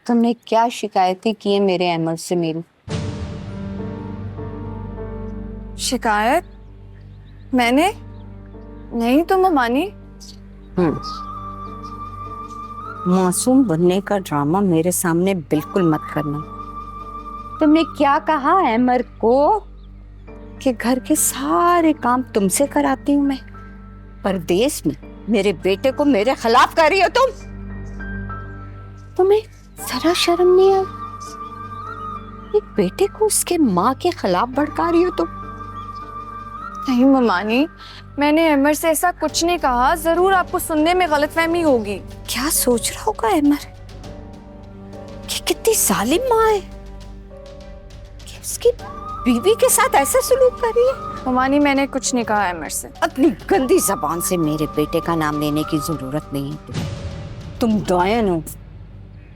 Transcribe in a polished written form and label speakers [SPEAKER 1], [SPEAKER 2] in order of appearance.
[SPEAKER 1] तुमने क्या शिकायतें की है मेरे अहमद से मेरी?
[SPEAKER 2] शिकायत? मैंने नहीं तो मानी।
[SPEAKER 1] मासूम बनने का ड्रामा मेरे सामने बिल्कुल मत करना। तुमने क्या कहा अमर को कि घर के सारे काम तुमसे कराती हूँ मैं? परदेश में मेरे बेटे को मेरे खिलाफ कर रही हो तुम? तुम्हें जरा शर्म नहीं आई? एक बेटे को उसके माँ के खिलाफ भड़का रही हो तुम?
[SPEAKER 2] नहीं ममानी, मैंने अमर से ऐसा कुछ नहीं कहा। जरूर आपको सुनने में गलतफहमी होगी।
[SPEAKER 1] क्या सोच रहा होगा अमर कि कितनी जालिम माँ है कि उसकी बीवी के साथ ऐसा सलूक कर रही है?
[SPEAKER 2] ममानी, मैंने कुछ नहीं कहा अमर से।
[SPEAKER 1] अपनी गंदी जबान से मेरे बेटे का नाम लेने की जरूरत नहीं है तुम्हें। तुम डायन हो,